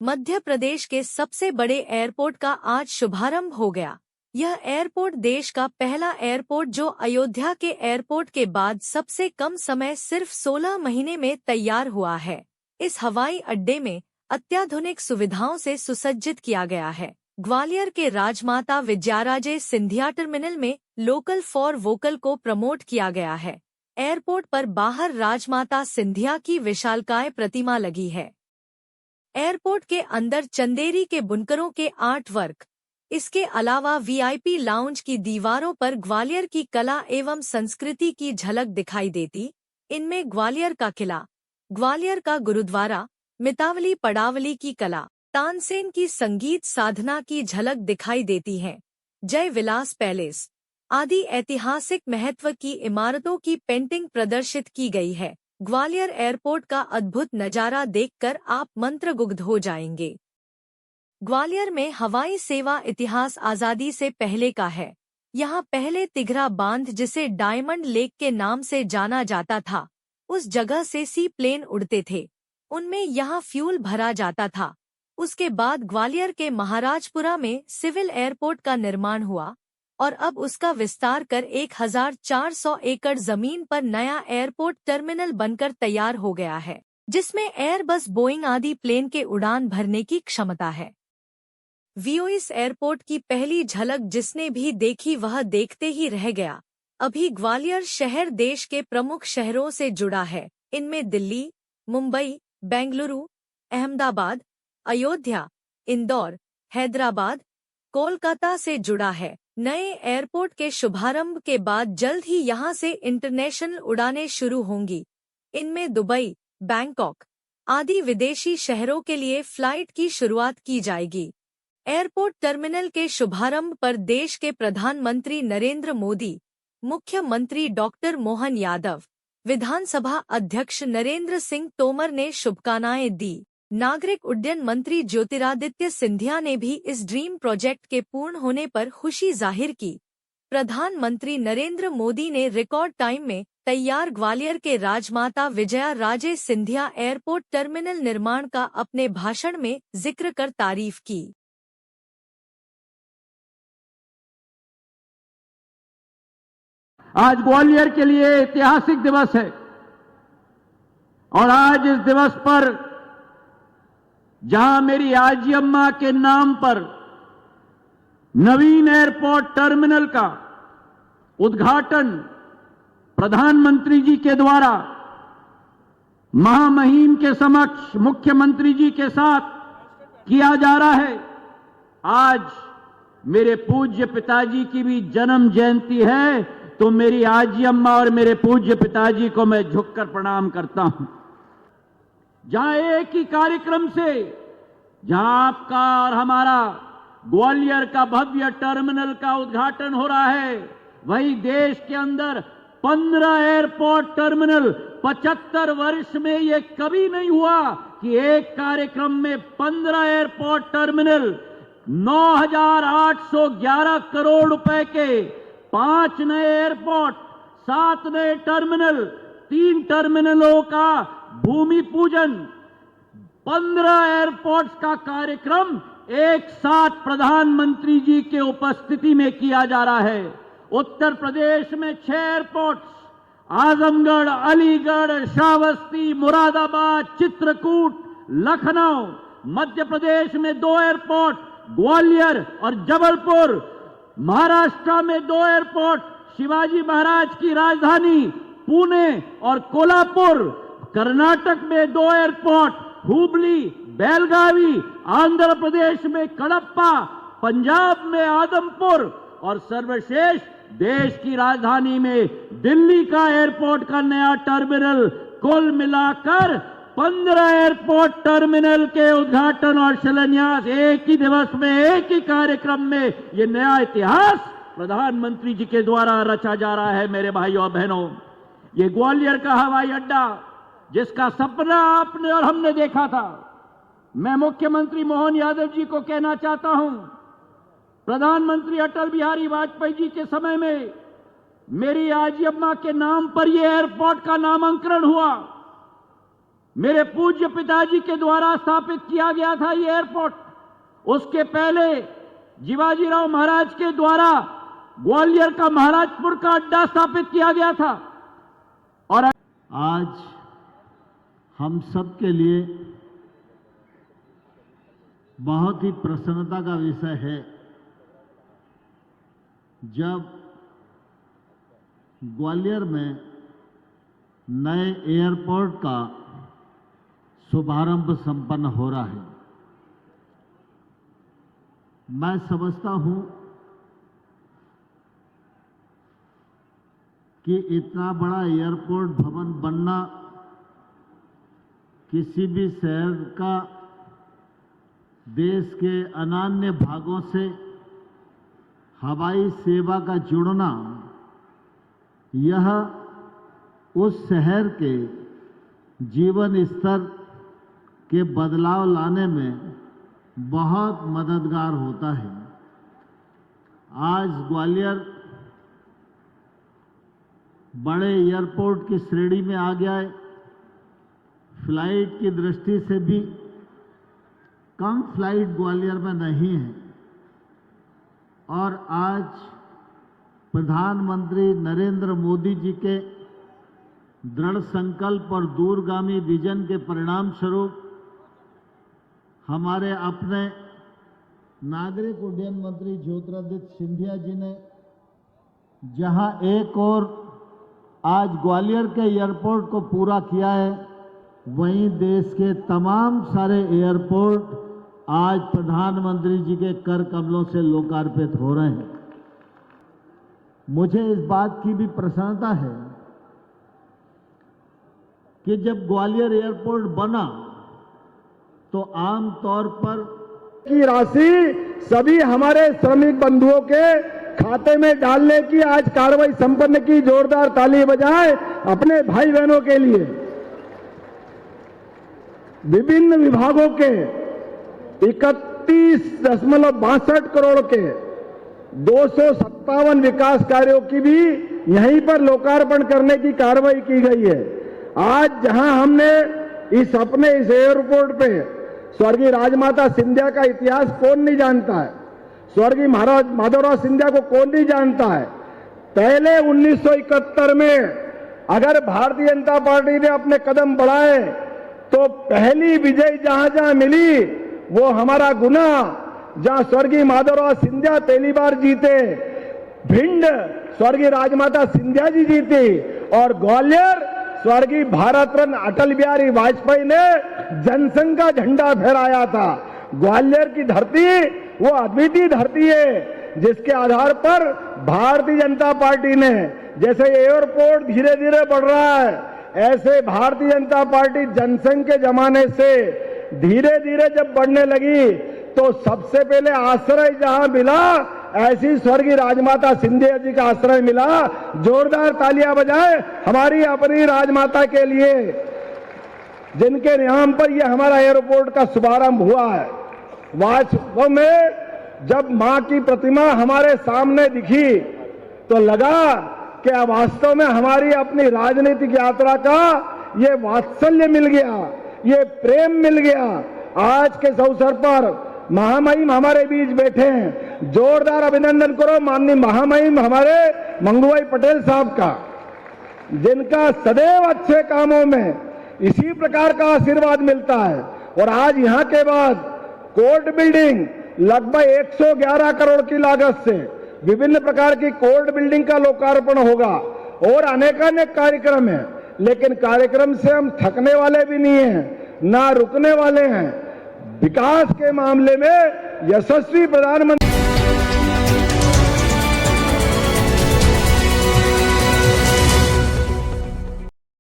मध्य प्रदेश के सबसे बड़े एयरपोर्ट का आज शुभारंभ हो गया। यह एयरपोर्ट देश का पहला एयरपोर्ट जो अयोध्या के एयरपोर्ट के बाद सबसे कम समय सिर्फ 16 महीने में तैयार हुआ है। इस हवाई अड्डे में अत्याधुनिक सुविधाओं से सुसज्जित किया गया है। ग्वालियर के राजमाता विजयाराजे सिंधिया टर्मिनल में लोकल फॉर वोकल को प्रमोट किया गया है। एयरपोर्ट पर बाहर राजमाता सिंधिया की विशालकाय प्रतिमा लगी है। एयरपोर्ट के अंदर चंदेरी के बुनकरों के आर्ट वर्क, इसके अलावा वीआईपी लाउंज की दीवारों पर ग्वालियर की कला एवं संस्कृति की झलक दिखाई देती। इनमें ग्वालियर का किला, ग्वालियर का गुरुद्वारा, मितावली पड़ावली की कला, तानसेन की संगीत साधना की झलक दिखाई देती है। जय विलास पैलेस आदि ऐतिहासिक महत्व की इमारतों की पेंटिंग प्रदर्शित की गई है। ग्वालियर एयरपोर्ट का अद्भुत नजारा देखकर आप मंत्रमुग्ध हो जाएंगे। ग्वालियर में हवाई सेवा इतिहास आजादी से पहले का है। यहाँ पहले तिघरा बांध, जिसे डायमंड लेक के नाम से जाना जाता था, उस जगह से सी प्लेन उड़ते थे। उनमें यहाँ फ्यूल भरा जाता था। उसके बाद ग्वालियर के महाराजपुरा में सिविल एयरपोर्ट का निर्माण हुआ और अब उसका विस्तार कर 1400 एकड़ जमीन पर नया एयरपोर्ट टर्मिनल बनकर तैयार हो गया है, जिसमें एयरबस, बोइंग आदि प्लेन के उड़ान भरने की क्षमता है। विओइस एयरपोर्ट की पहली झलक जिसने भी देखी वह देखते ही रह गया। अभी ग्वालियर शहर देश के प्रमुख शहरों से जुड़ा है। इनमें दिल्ली, मुंबई, बेंगलुरु, अहमदाबाद, अयोध्या, इंदौर, हैदराबाद, कोलकाता से जुड़ा है। नए एयरपोर्ट के शुभारंभ के बाद जल्द ही यहां से इंटरनेशनल उड़ानें शुरू होंगी। इनमें दुबई, बैंकॉक आदि विदेशी शहरों के लिए फ्लाइट की शुरुआत की जाएगी। एयरपोर्ट टर्मिनल के शुभारंभ पर देश के प्रधानमंत्री नरेंद्र मोदी, मुख्यमंत्री डॉक्टर मोहन यादव, विधानसभा अध्यक्ष नरेंद्र सिंह तोमर ने शुभकामनाएं दी। नागरिक उड्डयन मंत्री ज्योतिरादित्य सिंधिया ने भी इस ड्रीम प्रोजेक्ट के पूर्ण होने पर खुशी जाहिर की। प्रधानमंत्री नरेंद्र मोदी ने रिकॉर्ड टाइम में तैयार ग्वालियर के राजमाता विजया राजे सिंधिया एयरपोर्ट टर्मिनल निर्माण का अपने भाषण में जिक्र कर तारीफ की। आज ग्वालियर के लिए ऐतिहासिक दिवस है और आज इस दिवस पर जहां मेरी आजी अम्मा के नाम पर नवीन एयरपोर्ट टर्मिनल का उद्घाटन प्रधानमंत्री जी के द्वारा महामहिम के समक्ष मुख्यमंत्री जी के साथ किया जा रहा है। आज मेरे पूज्य पिताजी की भी जन्म जयंती है, तो मेरी आजी अम्मा और मेरे पूज्य पिताजी को मैं झुककर प्रणाम करता हूं। जहां एक ही कार्यक्रम से, जहां आपका और हमारा ग्वालियर का भव्य टर्मिनल का उद्घाटन हो रहा है, वही देश के अंदर 15 एयरपोर्ट टर्मिनल, 75 वर्ष में ये कभी नहीं हुआ कि एक कार्यक्रम में 15 एयरपोर्ट टर्मिनल, 9,811 करोड़ रुपए के 5 नए एयरपोर्ट, 7 नए टर्मिनल, 3 टर्मिनलों का भूमि पूजन, 15 एयरपोर्ट्स का कार्यक्रम एक साथ प्रधानमंत्री जी के उपस्थिति में किया जा रहा है। उत्तर प्रदेश में 6 एयरपोर्ट्स, आजमगढ़, अलीगढ़, श्रावस्ती, मुरादाबाद, चित्रकूट, लखनऊ। मध्य प्रदेश में 2 एयरपोर्ट, ग्वालियर और जबलपुर। महाराष्ट्र में 2 एयरपोर्ट, शिवाजी महाराज की राजधानी पुणे और कोल्हापुर। कर्नाटक में 2 एयरपोर्ट, हुबली, बेलगावी। आंध्र प्रदेश में कडप्पा, पंजाब में आदमपुर और सर्वश्रेष्ठ देश की राजधानी में दिल्ली का एयरपोर्ट का नया टर्मिनल। कुल मिलाकर 15 एयरपोर्ट टर्मिनल के उद्घाटन और शिलान्यास एक ही दिवस में, एक ही कार्यक्रम में, ये नया इतिहास प्रधानमंत्री जी के द्वारा रचा जा रहा है। मेरे भाइयों और बहनों, ये ग्वालियर का हवाई अड्डा जिसका सपना आपने और हमने देखा था, मैं मुख्यमंत्री मोहन यादव जी को कहना चाहता हूं, प्रधानमंत्री अटल बिहारी वाजपेयी जी के समय में मेरी आजी अम्मा के नाम पर यह एयरपोर्ट का नामांकन हुआ। मेरे पूज्य पिताजी के द्वारा स्थापित किया गया था ये एयरपोर्ट। उसके पहले जीवाजीराव महाराज के द्वारा ग्वालियर का महाराजपुर का अड्डा स्थापित किया गया था। और आज हम सब के लिए बहुत ही प्रसन्नता का विषय है जब ग्वालियर में नए एयरपोर्ट का शुभारंभ संपन्न हो रहा है। मैं समझता हूं कि इतना बड़ा एयरपोर्ट भवन बनना किसी भी शहर का देश के अन्य भागों से हवाई सेवा का जुड़ना, यह उस शहर के जीवन स्तर के बदलाव लाने में बहुत मददगार होता है। आज ग्वालियर बड़े एयरपोर्ट की श्रेणी में आ गया है। फ्लाइट की दृष्टि से भी कम फ्लाइट ग्वालियर में नहीं है। और आज प्रधानमंत्री नरेंद्र मोदी जी के दृढ़ संकल्प और दूरगामी विजन के परिणाम स्वरूप हमारे अपने नागरिक उड्डयन मंत्री ज्योतिरादित्य सिंधिया जी ने जहां एक और आज ग्वालियर के एयरपोर्ट को पूरा किया है, वहीं देश के तमाम सारे एयरपोर्ट आज प्रधानमंत्री जी के कर कमलों से लोकार्पित हो रहे हैं। मुझे इस बात की भी प्रसन्नता है कि जब ग्वालियर एयरपोर्ट बना तो आम तौर पर की राशि सभी हमारे श्रमिक बंधुओं के खाते में डालने की आज कार्रवाई संपन्न की। जोरदार ताली बजाएं अपने भाई बहनों के लिए। विभिन्न विभागों के 31.62 करोड़ के 257 विकास कार्यों की भी यहीं पर लोकार्पण करने की कार्रवाई की गई है। आज जहां हमने इस एयरपोर्ट पे स्वर्गीय राजमाता सिंधिया का इतिहास कौन नहीं जानता है, स्वर्गीय महाराज माधवराव सिंधिया को कौन नहीं जानता है। पहले 1971 में अगर भारतीय जनता पार्टी ने अपने कदम बढ़ाए तो पहली विजय जहां जहां मिली वो हमारा गुना, जहां स्वर्गीय माधवराव सिंधिया पहली बार जीते, भिंड स्वर्गीय राजमाता सिंधिया जी जीती, और ग्वालियर स्वर्गीय भारत रत्न अटल बिहारी वाजपेयी ने जनसंघ का झंडा फहराया था। ग्वालियर की धरती वो अद्वितीय धरती है जिसके आधार पर भारतीय जनता पार्टी ने, जैसे एयरपोर्ट धीरे धीरे बढ़ रहा है, ऐसे भारतीय जनता पार्टी जनसंघ के जमाने से धीरे धीरे जब बढ़ने लगी तो सबसे पहले आश्रय जहां मिला, ऐसी स्वर्गीय राजमाता सिंधिया जी का आश्रय मिला। जोरदार तालियां बजाएं हमारी अपनी राजमाता के लिए, जिनके नाम पर यह हमारा एयरपोर्ट का शुभारंभ हुआ है। वास्तव में जब मां की प्रतिमा हमारे सामने दिखी तो लगा कि अब वास्तव में हमारी अपनी राजनीतिक यात्रा का ये वात्सल्य मिल गया, ये प्रेम मिल गया। आज के इस अवसर पर महामहिम हमारे बीच बैठे हैं। जोरदार अभिनंदन करो माननीय महामहिम हमारे मंगूभाई पटेल साहब का, जिनका सदैव अच्छे कामों में इसी प्रकार का आशीर्वाद मिलता है। और आज यहां के बाद कोर्ट बिल्डिंग लगभग 111 करोड़ की लागत से विभिन्न प्रकार की कोर्ट बिल्डिंग का लोकार्पण होगा और अनेकानेक कार्यक्रम है। लेकिन कार्यक्रम से हम थकने वाले भी नहीं हैं, ना रुकने वाले हैं। विकास के मामले में यशस्वी प्रधानमंत्री